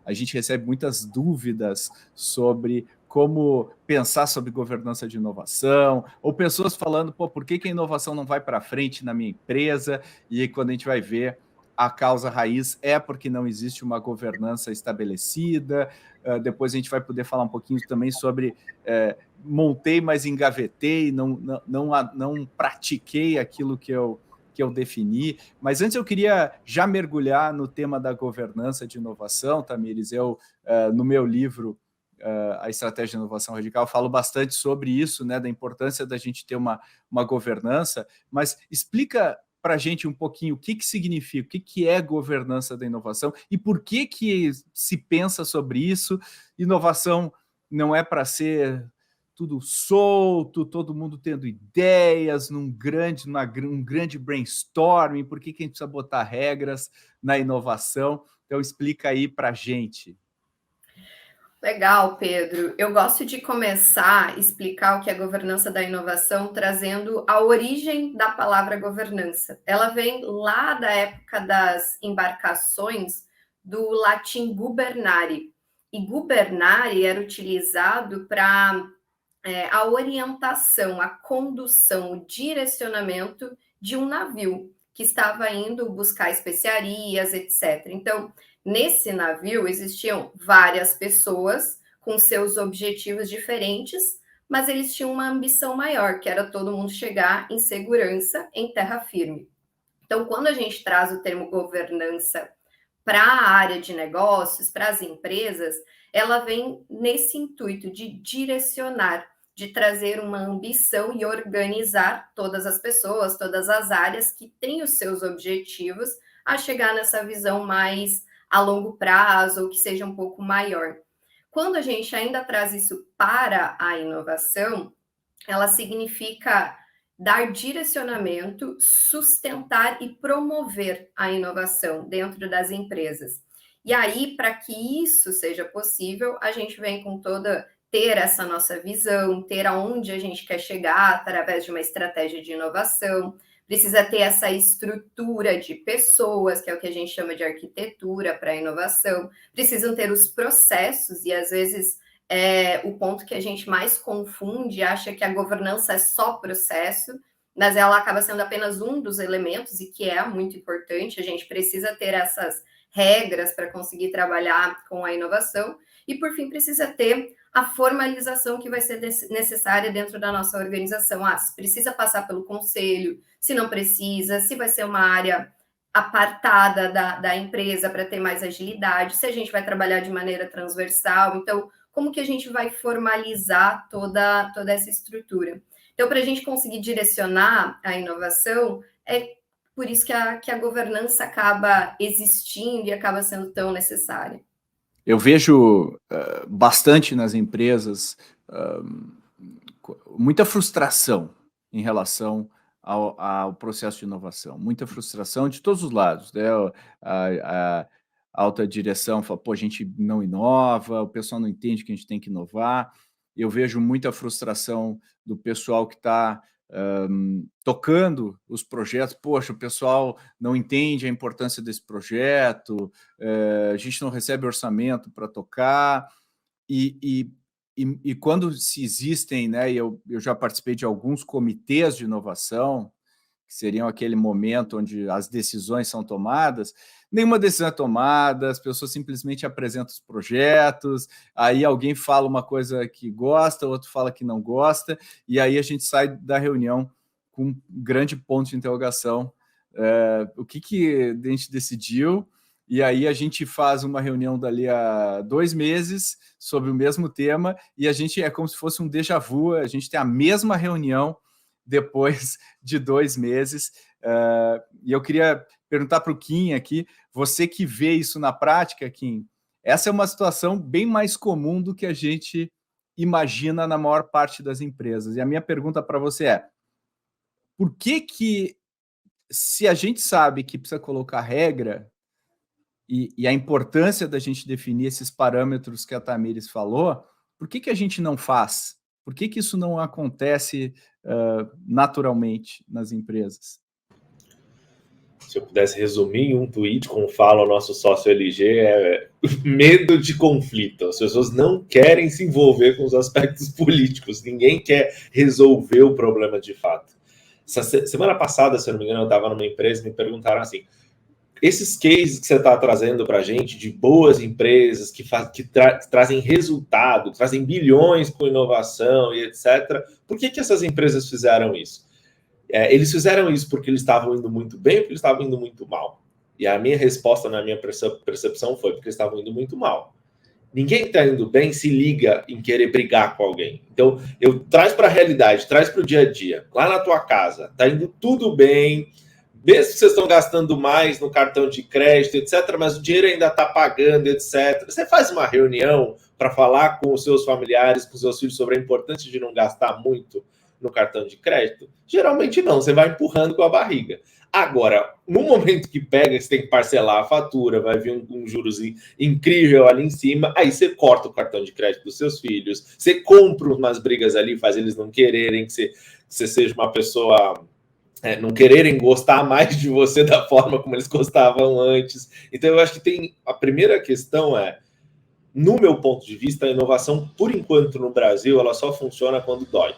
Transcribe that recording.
a gente recebe muitas dúvidas sobre como pensar sobre governança de inovação, ou pessoas falando, pô, por que a inovação não vai para frente na minha empresa? E aí, quando a gente vai ver, a causa raiz é porque não existe uma governança estabelecida. Depois a gente vai poder falar um pouquinho também sobre montei, mas engavetei, não pratiquei aquilo que eu defini. Mas antes eu queria já mergulhar no tema da governança de inovação, Tamires. Eu, no meu livro, A Estratégia de Inovação Radical, falo bastante sobre isso, né, da importância da gente ter uma governança, mas explica para a gente um pouquinho o que significa, o que é governança da inovação e por que se pensa sobre isso. Inovação não é para ser tudo solto, todo mundo tendo ideias, um grande brainstorming, por que a gente precisa botar regras na inovação? Então, explica aí para a gente. Legal, Pedro. Eu gosto de começar a explicar o que é governança da inovação, trazendo a origem da palavra governança. Ela vem lá da época das embarcações, do latim gubernare. E gubernare era utilizado para a orientação, a condução, o direcionamento de um navio que estava indo buscar especiarias, etc. Então, nesse navio existiam várias pessoas com seus objetivos diferentes, mas eles tinham uma ambição maior, que era todo mundo chegar em segurança em terra firme. Então, quando a gente traz o termo governança para a área de negócios, para as empresas, ela vem nesse intuito de direcionar, de trazer uma ambição e organizar todas as pessoas, todas as áreas que têm os seus objetivos a chegar nessa visão mais a longo prazo ou que seja um pouco maior. Quando a gente ainda traz isso para a inovação, ela significa dar direcionamento, sustentar e promover a inovação dentro das empresas. E aí, para que isso seja possível, a gente vem com ter essa nossa visão, ter aonde a gente quer chegar através de uma estratégia de inovação, precisa ter essa estrutura de pessoas, que é o que a gente chama de arquitetura para a inovação, precisam ter os processos, e às vezes o ponto que a gente mais confunde, acha que a governança é só processo, mas ela acaba sendo apenas um dos elementos, e que é muito importante, a gente precisa ter essas regras para conseguir trabalhar com a inovação, e por fim precisa ter a formalização que vai ser necessária dentro da nossa organização. Se precisa passar pelo conselho, se não precisa, se vai ser uma área apartada da empresa para ter mais agilidade, se a gente vai trabalhar de maneira transversal. Então, como que a gente vai formalizar toda essa estrutura? Então, para a gente conseguir direcionar a inovação, é por isso que a governança acaba existindo e acaba sendo tão necessária. Eu vejo bastante nas empresas muita frustração em relação ao processo de inovação, muita frustração de todos os lados, né? A alta direção fala, pô, a gente não inova, o pessoal não entende que a gente tem que inovar. Eu vejo muita frustração do pessoal que está tocando os projetos. Poxa, o pessoal não entende a importância desse projeto, a gente não recebe orçamento para tocar, e quando se existem, né, eu já participei de alguns comitês de inovação, que seriam aquele momento onde as decisões são tomadas, nenhuma decisão é tomada, as pessoas simplesmente apresentam os projetos, aí alguém fala uma coisa que gosta, outro fala que não gosta, e aí a gente sai da reunião com um grande ponto de interrogação. O que a gente decidiu? E aí a gente faz uma reunião dali a 2 meses sobre o mesmo tema, e a gente é como se fosse um déjà vu, a gente tem a mesma reunião depois de 2 meses. E eu queria perguntar para o Kim aqui, você que vê isso na prática, Kim, essa é uma situação bem mais comum do que a gente imagina na maior parte das empresas. E a minha pergunta para você é, por que, se a gente sabe que precisa colocar regra, e a importância da gente definir esses parâmetros que a Tamires falou, por que a gente não faz? Por que isso não acontece naturalmente nas empresas? se eu pudesse resumir em um tweet, como fala o nosso sócio LG, é medo de conflito. As pessoas não querem se envolver com os aspectos políticos, ninguém quer resolver o problema de fato. Semana passada, se eu não me engano, eu estava numa empresa e me perguntaram assim, esses cases que você está trazendo para a gente, de boas empresas que trazem resultado, trazem bilhões com inovação e etc., por que essas empresas fizeram isso? Eles fizeram isso porque eles estavam indo muito bem ou porque eles estavam indo muito mal? E a minha resposta, na minha percepção, foi porque eles estavam indo muito mal. Ninguém que está indo bem se liga em querer brigar com alguém. Então, eu traz para a realidade, traz para o dia a dia. Lá na tua casa, está indo tudo bem, mesmo que vocês estão gastando mais no cartão de crédito, etc., mas o dinheiro ainda está pagando, etc. Você faz uma reunião para falar com os seus familiares, com os seus filhos sobre a importância de não gastar muito no cartão de crédito? Geralmente não, você vai empurrando com a barriga. Agora, no momento que pega, você tem que parcelar a fatura, vai vir um juros incrível ali em cima, aí você corta o cartão de crédito dos seus filhos, você compra umas brigas ali, faz eles não quererem que você seja uma pessoa... não quererem gostar mais de você da forma como eles gostavam antes. Então, eu acho que a primeira questão no meu ponto de vista, a inovação, por enquanto, no Brasil, ela só funciona quando dói.